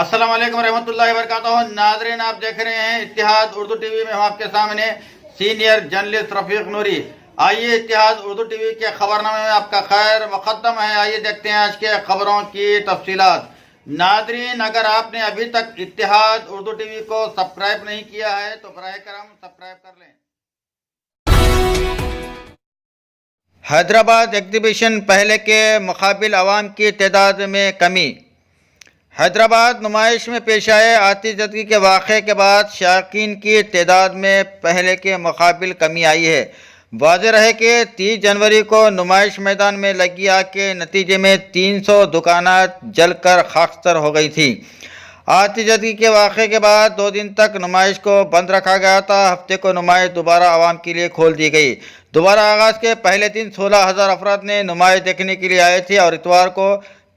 अस्सलाम वालेकुम रहमतुल्लाहि व बरकातहू। नाज़रीन, आप देख रहे हैं इत्तिहाद उर्दू टीवी में। हम आपके सामने सीनियर जर्नलिस्ट रफीक नूरी। आइए इत्तिहाद उर्दू टीवी के खबरनामे में आपका खैर मुक़द्दम है। आइए देखते हैं आज के खबरों की तफसीलात। नाज़रीन, अगर आपने अभी तक इत्तिहाद उर्दू टीवी को सब्सक्राइब नहीं किया है तो बराए करम सब्सक्राइब कर लें। हैदराबाद एग्जीबिशन पहले के मुकाबिल अवाम की तादाद में कमी। हैदराबाद नुमाइश में पेश आए आतिशबाजी के वाक़े के बाद शायकीन की तादाद में पहले के मुकाबिल कमी आई है। वाज़ेह रहे कि 30 जनवरी को नुमाइश मैदान में लगी आग के नतीजे में 300 दुकानात जलकर खाकसर हो गई थी। आतिशबाजी के वाक़े के बाद 2 दिन तक नुमाइश को बंद रखा गया था। हफ्ते को नुमाइश दोबारा आवाम के लिए खोल दी गई। दोबारा आगाज़ के पहले दिन 16,000 अफराद ने नुमाइश देखने के लिए आए थे और इतवार को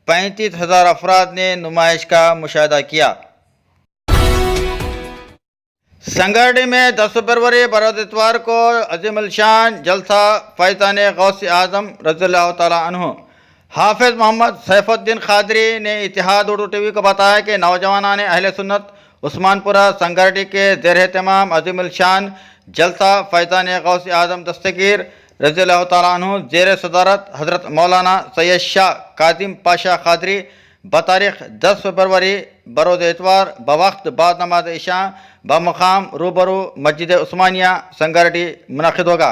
35,000 अफराद ने नुमाइश का मुशाहिदा किया। संगारेड्डी में 10 फरवरी बरोज़ इतवार को अज़ीमुल-शान जलसा फैज़ान गौसे आज़म रज़ियल्लाहु तआला अन्हु हाफिज़ मोहम्मद सैफुद्दीन क़ादरी ने इत्तिहाद उर्दू टीवी को बताया कि नौजवानान अहले सुन्नत उस्मानपुरा संगारेड्डी के ज़ेर एहतमाम अज़ीमुल-शान जलसा फैज़ान गौसे आज़म दस्तगीर रज़ियल्लाहु तआला अन्हु ज़ेर सदारत हज़रत मौलाना सैयद शाह कासिम पाशा क़ादरी बतारीख़ 10 फरवरी बरोज़ इतवार बवक्त बाद नमाज इशा बमकाम रूबरू मस्जिद उस्मानिया संगारेड्डी मुनक़िद होगा,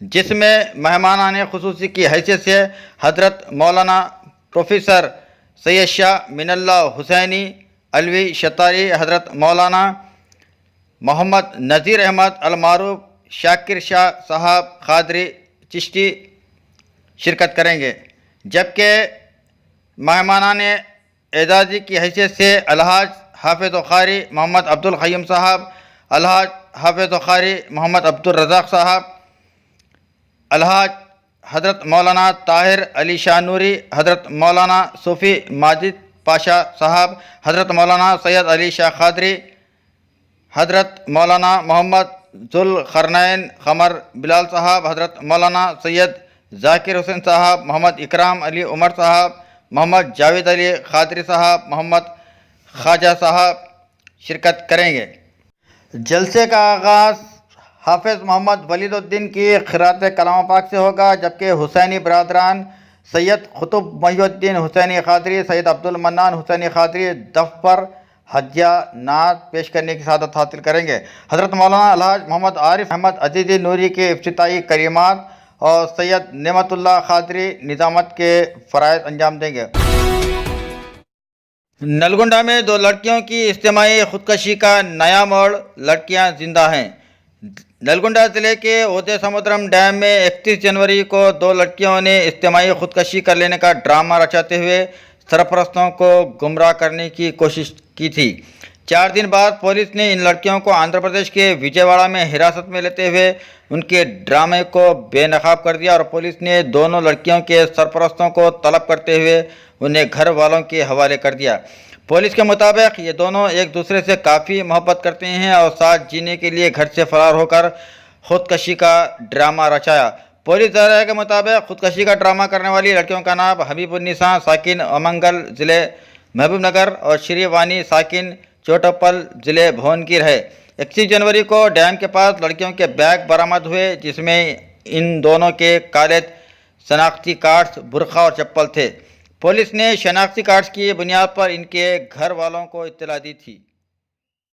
जिसमें मेहमानान ख़ुसूसी की हैसियत से हज़रत मौलाना प्रोफेसर सैयद शाह मिनल्लाह हुसैनी अलवी शतारी, हज़रत मौलाना मोहम्मद नज़ीर अहमद अलमारूफ शाकिर शाह साहब क़ादरी चिश्ती शिरकत करेंगे। जबकि मेहमानान एजाज़ी की हैसियत से अलहाज हाफिज़ क़ारी मोहम्मद अब्दुल क़य्यूम साहब, अलहाज हाफिज़ क़ारी मोहम्मद अब्दुल रज़ाक़ साहब, अलहाज हज़रत मौलाना ताहिर अली शाह नूरी, हज़रत मौलाना सूफ़ी माजिद पाशा साहब, हज़रत मौलाना सैयद अली शाह क़ादरी, हज़रत मौलाना मोहम्मद ज़ुल्क़रनैन क़मर बिलाल साहब, हज़रत मौलाना सैयद ज़ाकिर हुसैन साहब, मोहम्मद इकराम अली उमर साहब, मोहम्मद जावेद अली क़ादरी साहब, मोहम्मद ख्वाजा साहब शिरकत करेंगे। जलसे का आगाज़ हाफिज़ मोहम्मद वलीदुद्दीन की क़िरात कलाम पाक से होगा, जबकि हुसैनी बरादरान सैयद कुतुब मुहिउद्दीन हुसैनी क़ादरी, सैयद अब्दुल मन्नान हुसैनी क़ादरी दफ़ पर हज्जा नात पेश करने की सआदत हासिल करेंगे। हज़रत मौलाना अलहाज मोहम्मद आरिफ अहमद अज़ीज़ी नूरी के इफ्तिताई करीमात और सैयद नेमतुल्लाह क़ादरी निज़ामत के फ़राइज़ अंजाम देंगे। नलगुंडा में 2 लड़कियों की इज्तिमाई खुदकशी का नया मोड़, लड़कियां जिंदा हैं। नलगुंडा ज़िले के ओदे समुद्रम डैम में 31 जनवरी को 2 लड़कियों ने इज्तिमाई खुदकशी कर लेने का ड्रामा रचाते हुए सरपरस्तों को गुमराह करने की कोशिश की थी। 4 दिन बाद पुलिस ने इन लड़कियों को आंध्र प्रदेश के विजयवाड़ा में हिरासत में लेते हुए उनके ड्रामे को बेनकाब कर दिया और पुलिस ने दोनों लड़कियों के सरपरस्तों को तलब करते हुए उन्हें घर वालों के हवाले कर दिया। पुलिस के मुताबिक ये दोनों एक दूसरे से काफ़ी मोहब्बत करते हैं और साथ जीने के लिए घर से फरार होकर खुदकशी का ड्रामा रचाया। पुलिस ज़राए के मुताबिक खुदकशी का ड्रामा करने वाली लड़कियों का नाम हबीबुन्निसा साकिन अमंगल ज़िले महबूबनगर और श्रीवानी साकिन चोटप्पल ज़िले भुवनगिर है। 31 जनवरी को डैम के पास लड़कियों के बैग बरामद हुए, जिसमें इन दोनों के काले शनाख्ती कार्ड्स, बुरखा और चप्पल थे। पुलिस ने शनाख्ती कार्ड्स की बुनियाद पर इनके घर वालों को इत्तला दी थी।